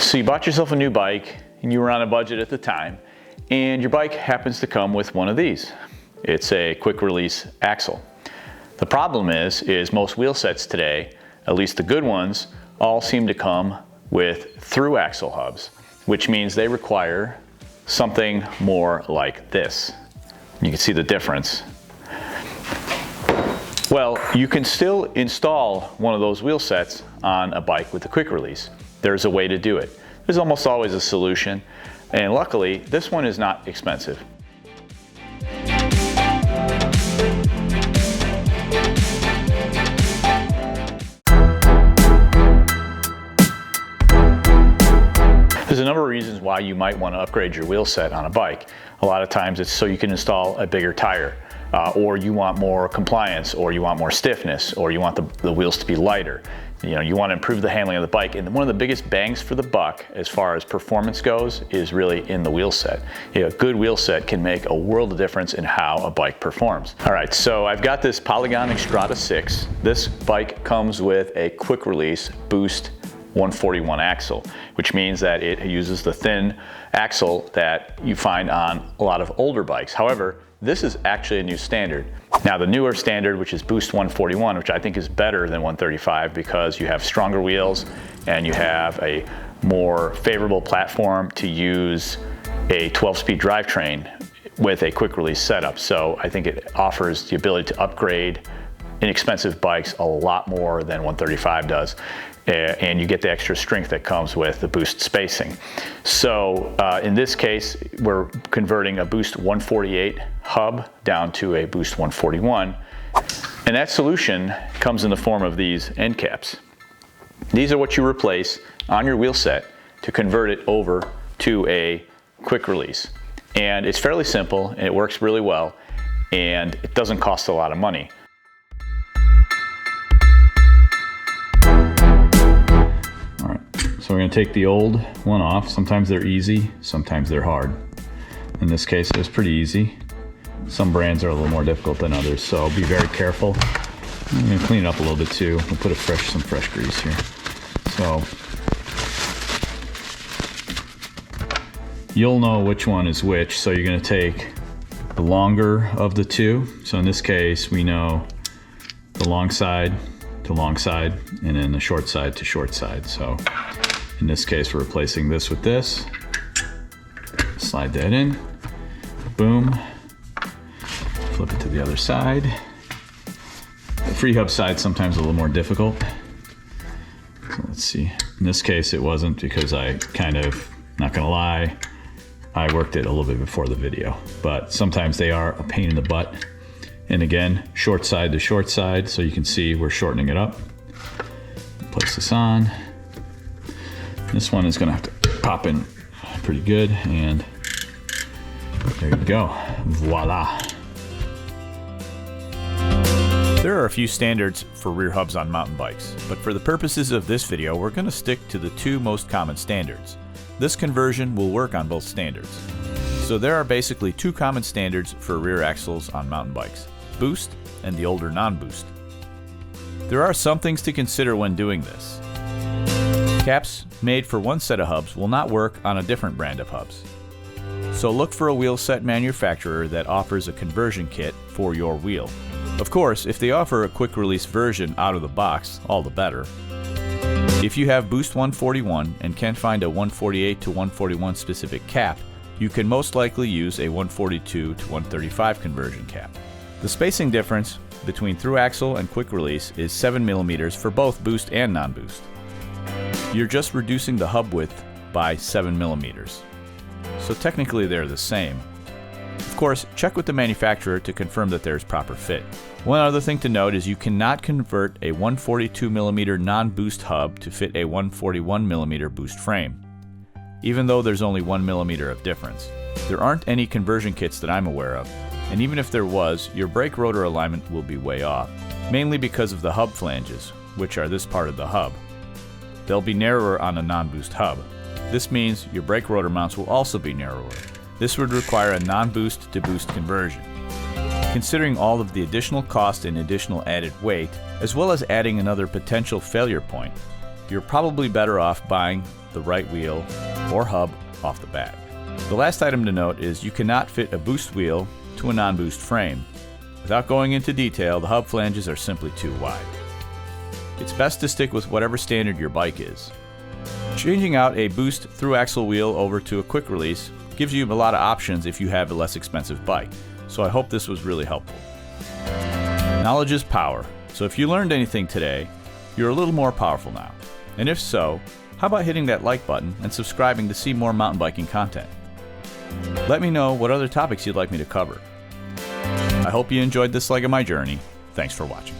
So you bought yourself a new bike and you were on a budget at the time, and your bike happens to come with one of these. It's a quick release axle. The problem is most wheel sets today, at least the good ones, all seem to come with through axle hubs, which means they require something more like this. You can see the difference. Well, you can still install one of those wheel sets on a bike with a quick release. There's a way to do it. There's almost always a solution, and luckily this one is not expensive. There's a number of reasons why you might want to upgrade your wheel set on a bike. A lot of times it's so you can install a bigger tire, or you want more compliance, or you want more stiffness, or you want the wheels to be lighter. You know, you want to improve the handling of the bike, and one of the biggest bangs for the buck as far as performance goes is really in the wheel set. You know, a good wheel set can make a world of difference in how a bike performs. All right, so I've got this Polygon Xtrada 6. This bike comes with a quick release Boost 141 axle, which means that it uses the thin axle that you find on a lot of older bikes. However, this is actually a new standard. Now the newer standard, which is Boost 141, which I think is better than 135 because you have stronger wheels and you have a more favorable platform to use a 12-speed drivetrain with a quick release setup. So I think it offers the ability to upgrade inexpensive bikes a lot more than 135 does. And you get the extra strength that comes with the boost spacing. So in this case, we're converting a Boost 148 hub down to a Boost 141. And that solution comes in the form of these end caps. These are what you replace on your wheel set to convert it over to a quick release. And it's fairly simple, and it works really well, and it doesn't cost a lot of money. So we're going to take the old one off. Sometimes they're easy, sometimes they're hard. In this case, it was pretty easy. Some brands are a little more difficult than others, so be very careful. I'm going to clean it up a little bit too. We'll put some fresh grease here. So you'll know which one is which. So you're going to take the longer of the two. So in this case, we know the long side to long side, and then the short side to short side. So in this case, we're replacing this with this. Slide that in, boom. Flip it to the other side. The free hub side sometimes a little more difficult. So let's see. In this case, it wasn't because I kind of, not gonna lie, I worked it a little bit before the video, but sometimes they are a pain in the butt. And again, short side to short side, so you can see we're shortening it up. Place this on. This one is gonna have to pop in pretty good, and there you go, voila. There are a few standards for rear hubs on mountain bikes, but for the purposes of this video, we're gonna stick to the two most common standards. This conversion will work on both standards. So there are basically two common standards for rear axles on mountain bikes: Boost and the older non-Boost. There are some things to consider when doing this. Caps made for one set of hubs will not work on a different brand of hubs. So look for a wheel set manufacturer that offers a conversion kit for your wheel. Of course, if they offer a quick release version out of the box, all the better. If you have Boost 141 and can't find a 148 to 141 specific cap, you can most likely use a 142 to 135 conversion cap. The spacing difference between through axle and quick release is 7 millimeters for both Boost and non-Boost. You're just reducing the hub width by 7 millimeters. So technically they're the same. Of course, check with the manufacturer to confirm that there's proper fit. One other thing to note is you cannot convert a 142 millimeter non-Boost hub to fit a 141 millimeter Boost frame, even though there's only 1 millimeter of difference. There aren't any conversion kits that I'm aware of, and even if there was, your brake rotor alignment will be way off, mainly because of the hub flanges, which are this part of the hub. They'll be narrower on a non-Boost hub. This means your brake rotor mounts will also be narrower. This would require a non-Boost to Boost conversion. Considering all of the additional cost and additional added weight, as well as adding another potential failure point, you're probably better off buying the the right wheel or hub off the bat. The last item to note is you cannot fit a boost wheel to a non-boost frame. Without going into detail, the hub flanges are simply too wide. It's best to stick with whatever standard your bike is. Changing out a boost through axle wheel over to a quick release gives you a lot of options if you have a less expensive bike, so I hope this was really helpful. Knowledge is power, so if you learned anything today, you're a little more powerful now. And if so, how about hitting that like button and subscribing to see more mountain biking content? Let me know what other topics you'd like me to cover. I hope you enjoyed this leg of my journey. Thanks for watching.